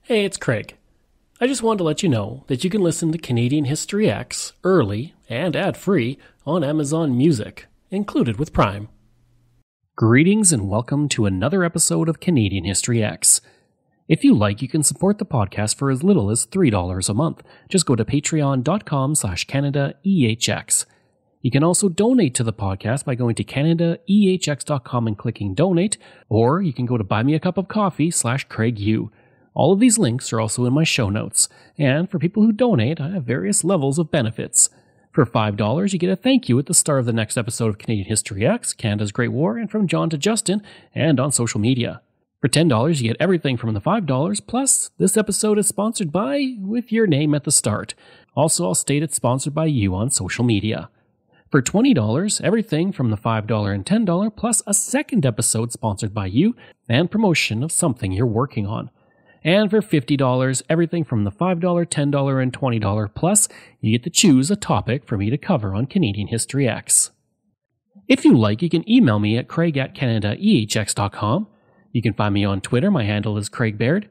Hey, it's Craig. I just wanted to let you know that you can listen to Canadian History X early and ad-free on Amazon Music, included with Prime. Greetings and welcome to another episode of Canadian History X. If you like, you can support the podcast for as little as $3 a month. Just go to patreon.com/CanadaEHX. You can also donate to the podcast by going to CanadaEHX.com and clicking donate, or you can go to buymeacupofcoffee/CraigU. All of these links are also in my show notes, and for people who donate, I have various levels of benefits. For $5, you get a thank you at the start of the next episode of Canadian History X, Canada's Great War, and from John to Justin, and on social media. For $10, you get everything from the $5, plus this episode is sponsored by, with your name at the start. Also, I'll state it's sponsored by you on social media. For $20, everything from the $5 and $10, plus a second episode sponsored by you, and promotion of something you're working on. And for $50, everything from the $5, $10, and $20 plus, you get to choose a topic for me to cover on Canadian History X. If you like, you can email me at craig@CanadaEHX.com. You can find me on Twitter. My handle is Craig Baird,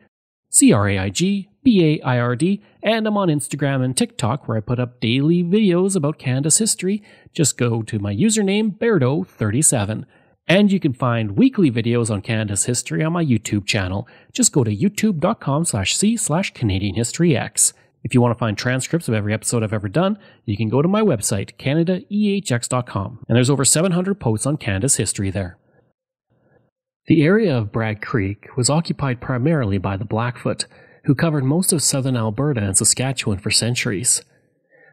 CraigBaird, and I'm on Instagram and TikTok where I put up daily videos about Canada's history. Just go to my username, Bairdo37. And you can find weekly videos on Canada's history on my YouTube channel. Just go to youtube.com/c/CanadianHistoryX. If you want to find transcripts of every episode I've ever done, you can go to my website, CanadaEHX.com. And there's over 700 posts on Canada's history there. The area of Bragg Creek was occupied primarily by the Blackfoot, who covered most of southern Alberta and Saskatchewan for centuries.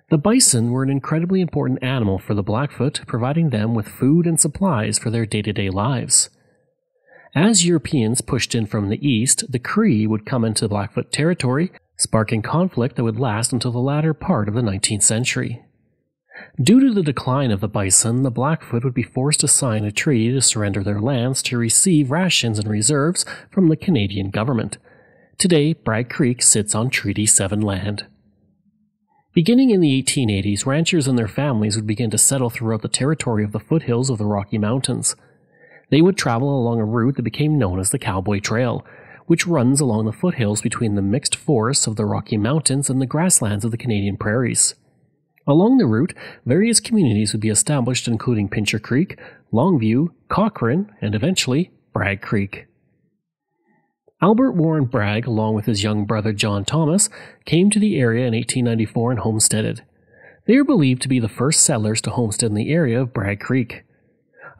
The bison were an incredibly important animal for the Blackfoot, providing them with food and supplies for their day-to-day lives. As Europeans pushed in from the east, the Cree would come into Blackfoot territory, sparking conflict that would last until the latter part of the 19th century. Due to the decline of the bison, the Blackfoot would be forced to sign a treaty to surrender their lands to receive rations and reserves from the Canadian government. Today, Bragg Creek sits on Treaty 7 land. Beginning in the 1880s, ranchers and their families would begin to settle throughout the territory of the foothills of the Rocky Mountains. They would travel along a route that became known as the Cowboy Trail, which runs along the foothills between the mixed forests of the Rocky Mountains and the grasslands of the Canadian prairies. Along the route, various communities would be established including Pincher Creek, Longview, Cochrane, and eventually Bragg Creek. Albert Warren Bragg, along with his young brother John Thomas, came to the area in 1894 and homesteaded. They are believed to be the first settlers to homestead in the area of Bragg Creek.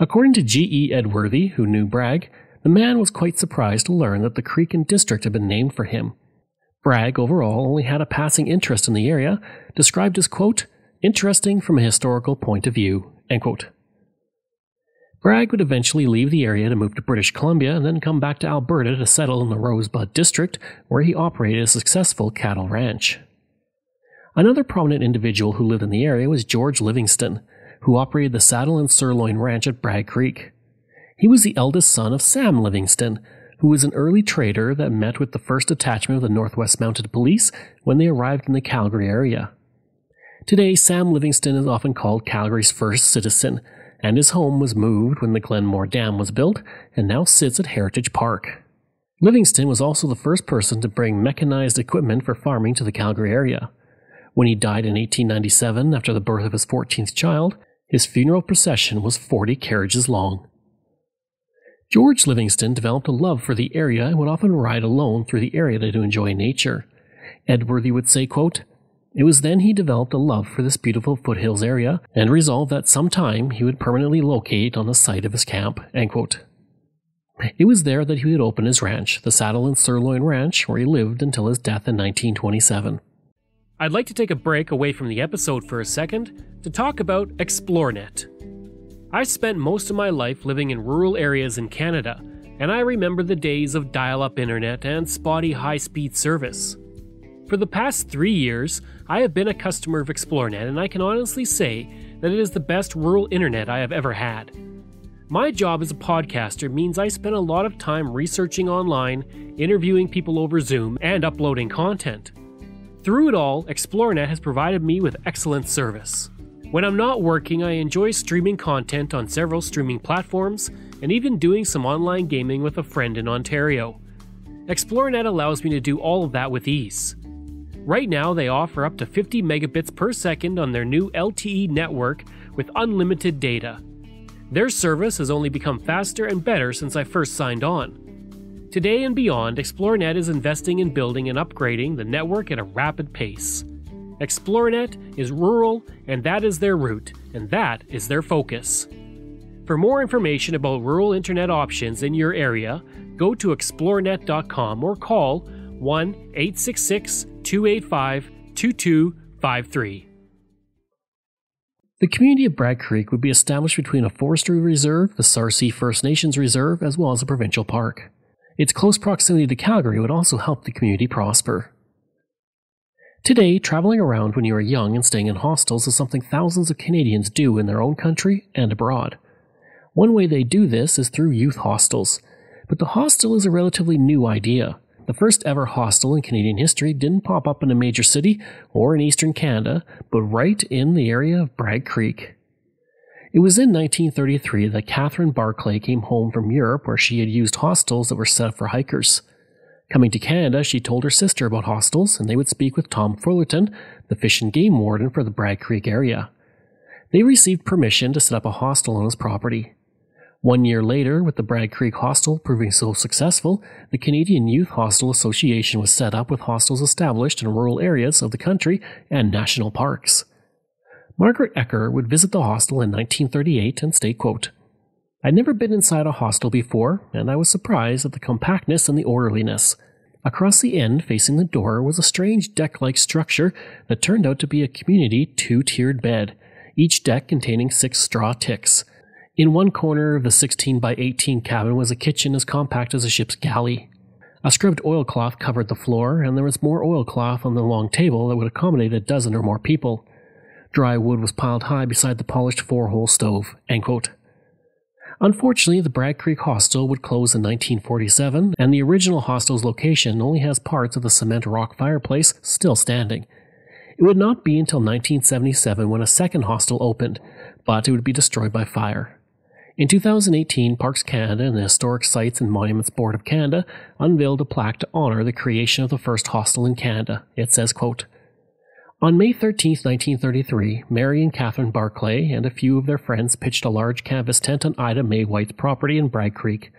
According to G.E. Edworthy, who knew Bragg, the man was quite surprised to learn that the creek and district had been named for him. Bragg, overall, only had a passing interest in the area, described as, quote, interesting from a historical point of view, end quote. Bragg would eventually leave the area to move to British Columbia and then come back to Alberta to settle in the Rosebud district, where he operated a successful cattle ranch. Another prominent individual who lived in the area was George Livingston, who operated the Saddle and Sirloin Ranch at Bragg Creek. He was the eldest son of Sam Livingston, who was an early trader that met with the first detachment of the Northwest Mounted Police when they arrived in the Calgary area. Today, Sam Livingston is often called Calgary's first citizen, and his home was moved when the Glenmore Dam was built and now sits at Heritage Park. Livingston was also the first person to bring mechanized equipment for farming to the Calgary area. When he died in 1897 after the birth of his 14th child, his funeral procession was 40 carriages long. George Livingston developed a love for the area and would often ride alone through the area to enjoy nature. Edworthy would say, quote, it was then he developed a love for this beautiful foothills area and resolved that sometime he would permanently locate on the site of his camp, end quote. It was there that he would open his ranch, the Saddle and Sirloin Ranch, where he lived until his death in 1927. I'd like to take a break away from the episode for a second to talk about ExploreNet. I spent most of my life living in rural areas in Canada, and I remember the days of dial-up internet and spotty high-speed service. For the past 3 years, I have been a customer of ExploreNet, and I can honestly say that it is the best rural internet I have ever had. My job as a podcaster means I spend a lot of time researching online, interviewing people over Zoom, and uploading content. Through it all, ExploreNet has provided me with excellent service. When I'm not working, I enjoy streaming content on several streaming platforms, and even doing some online gaming with a friend in Ontario. ExploreNet allows me to do all of that with ease. Right now, they offer up to 50 megabits per second on their new LTE network with unlimited data. Their service has only become faster and better since I first signed on. Today and beyond, ExploreNet is investing in building and upgrading the network at a rapid pace. ExploreNet is rural, and that is their route, and that is their focus. For more information about rural internet options in your area, go to explorenet.com or call 1-866-285-2253. The community of Bragg Creek would be established between a forestry reserve, the Sarcee First Nations Reserve, as well as a provincial park. Its close proximity to Calgary would also help the community prosper. Today, traveling around when you are young and staying in hostels is something thousands of Canadians do in their own country and abroad. One way they do this is through youth hostels, but the hostel is a relatively new idea. The first ever hostel in Canadian history didn't pop up in a major city or in eastern Canada, but right in the area of Bragg Creek. It was in 1933 that Catherine Barclay came home from Europe where she had used hostels that were set up for hikers. Coming to Canada, she told her sister about hostels, and they would speak with Tom Fullerton, the fish and game warden for the Bragg Creek area. They received permission to set up a hostel on his property. 1 year later, with the Bragg Creek Hostel proving so successful, the Canadian Youth Hostel Association was set up with hostels established in rural areas of the country and national parks. Margaret Ecker would visit the hostel in 1938 and state, quote, "I'd never been inside a hostel before, and I was surprised at the compactness and the orderliness. Across the end, facing the door, was a strange deck-like structure that turned out to be a community two-tiered bed, each deck containing 6 straw ticks. In one corner of the 16 by 18 cabin was a kitchen as compact as a ship's galley. A scrubbed oilcloth covered the floor, and there was more oilcloth on the long table that would accommodate a dozen or more people. Dry wood was piled high beside the polished 4-hole stove." End quote. Unfortunately, the Bragg Creek Hostel would close in 1947, and the original hostel's location only has parts of the cement rock fireplace still standing. It would not be until 1977 when a second hostel opened, but it would be destroyed by fire. In 2018, Parks Canada and the Historic Sites and Monuments Board of Canada unveiled a plaque to honour the creation of the first hostel in Canada. It says, quote, "On May 13, 1933, Mary and Catherine Barclay and a few of their friends pitched a large canvas tent on Ida May White's property in Bragg Creek.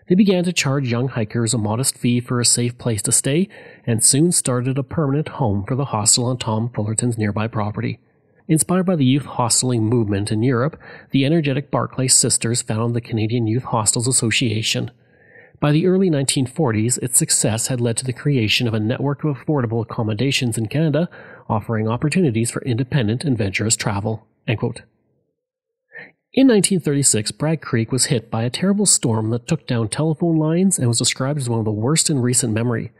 They began to charge young hikers a modest fee for a safe place to stay, and soon started a permanent home for the hostel on Tom Fullerton's nearby property. Inspired by the youth hosteling movement in Europe, the energetic Barclay sisters founded the Canadian Youth Hostels Association. By the early 1940s, its success had led to the creation of a network of affordable accommodations in Canada, offering opportunities for independent and adventurous travel." End quote. In 1936, Bragg Creek was hit by a terrible storm that took down telephone lines and was described as one of the worst in recent memory.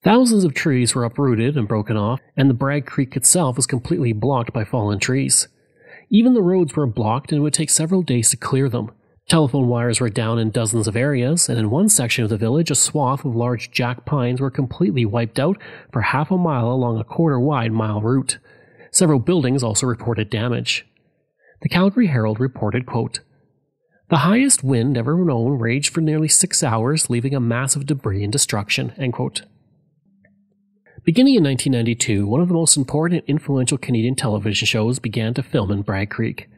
Thousands of trees were uprooted and broken off, and the Bragg Creek itself was completely blocked by fallen trees. Even the roads were blocked, and it would take several days to clear them. Telephone wires were down in dozens of areas, and in one section of the village, a swath of large jack pines were completely wiped out for half a mile along a quarter-wide mile route. Several buildings also reported damage. The Calgary Herald reported, quote, "The highest wind ever known raged for nearly 6 hours, leaving a mass of debris and destruction." End quote. Beginning in 1992, one of the most important and influential Canadian television shows began to film in Bragg Creek.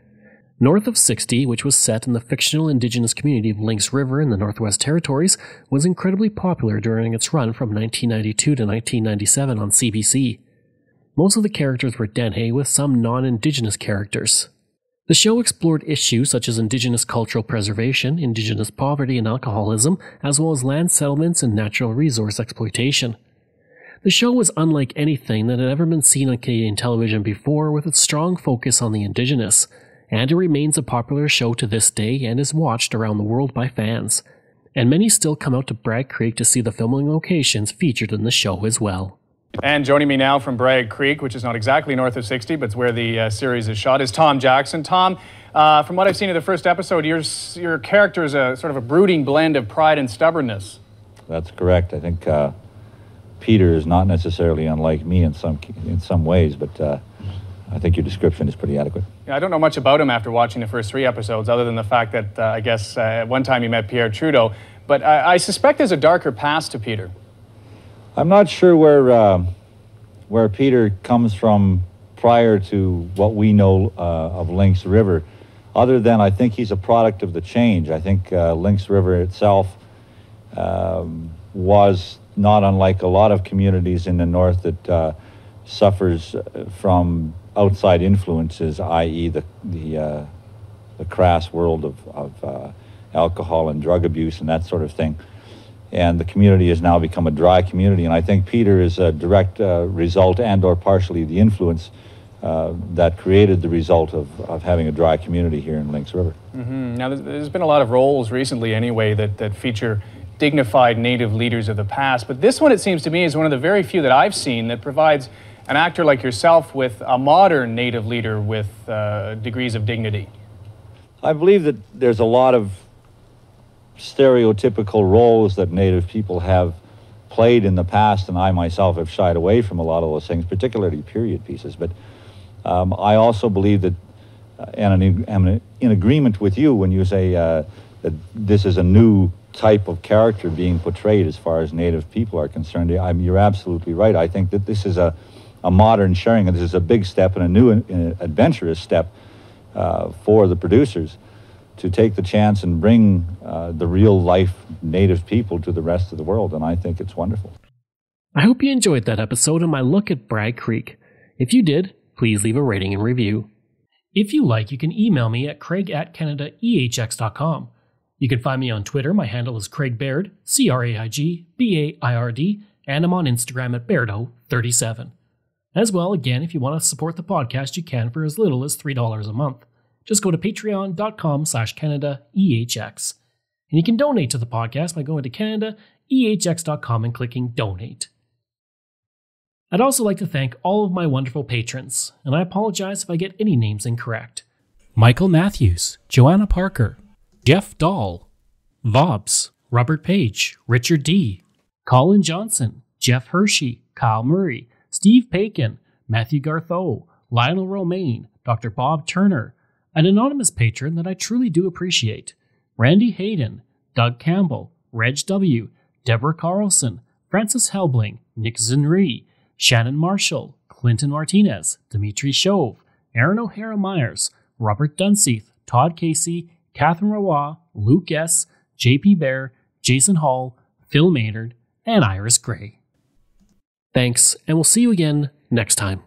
North of 60, which was set in the fictional Indigenous community of Lynx River in the Northwest Territories, was incredibly popular during its run from 1992 to 1997 on CBC. Most of the characters were Dene, with some non-Indigenous characters. The show explored issues such as Indigenous cultural preservation, Indigenous poverty and alcoholism, as well as land settlements and natural resource exploitation. The show was unlike anything that had ever been seen on Canadian television before, with its strong focus on the Indigenous, and it remains a popular show to this day and is watched around the world by fans. And many still come out to Bragg Creek to see the filming locations featured in the show as well. And joining me now from Bragg Creek, which is not exactly north of 60, but it's where the series is shot, is Tom Jackson. Tom, from what I've seen of the first episode, your character is a sort of a brooding blend of pride and stubbornness. That's correct. I think Peter is not necessarily unlike me in some ways, but I think your description is pretty adequate. Yeah, I don't know much about him after watching the first 3 episodes, other than the fact that I guess at one time he met Pierre Trudeau. But I suspect there's a darker past to Peter. I'm not sure where Peter comes from prior to what we know of Lynx River, other than I think he's a product of the change. I think Lynx River itself was not unlike a lot of communities in the north that suffers from outside influences, i.e. the crass world of alcohol and drug abuse and that sort of thing. And the community has now become a dry community, and I think Peter is a direct result and or partially the influence that created the result of having a dry community here in Lynx River. Mm-hmm. Now, there's been a lot of roles recently anyway that feature dignified Native leaders of the past, but this one, it seems to me, is one of the very few that I've seen that provides an actor like yourself with a modern Native leader with degrees of dignity. I believe that there's a lot of stereotypical roles that Native people have played in the past, and I myself have shied away from a lot of those things, particularly period pieces. But I also believe that, and I'm in agreement with you when you say that this is a new type of character being portrayed as far as Native people are concerned. You're absolutely right. I think that this is a modern sharing, and this is a big step and a new adventurous step for the producers to take the chance and bring the real life Native people to the rest of the world, and I think it's wonderful. I hope you enjoyed that episode of my look at Bragg Creek. If you did, please leave a rating and review. If you like, you can email me at craig@canadaehx.com. You can find me on Twitter. My handle is Craig Baird, CraigBaird, and I'm on Instagram at Bairdo37. As well, again, if you want to support the podcast, you can for as little as $3 a month. Just go to patreon.com/CanadaEHX. And you can donate to the podcast by going to CanadaEHX.com and clicking Donate. I'd also like to thank all of my wonderful patrons, and I apologize if I get any names incorrect. Michael Matthews, Joanna Parker, Jeff Dahl, Vobs, Robert Page, Richard D., Colin Johnson, Jeff Hershey, Kyle Murray, Steve Pakin, Matthew Gartho, Lionel Romaine, Dr. Bob Turner, an anonymous patron that I truly do appreciate, Randy Hayden, Doug Campbell, Reg W., Deborah Carlson, Francis Helbling, Nick Zinri, Shannon Marshall, Clinton Martinez, Dimitri Shove, Aaron O'Hara Myers, Robert Dunseith, Todd Casey, Catherine Roy, Luke S., JP Bear, Jason Hall, Phil Maynard, and Iris Gray. Thanks, and we'll see you again next time.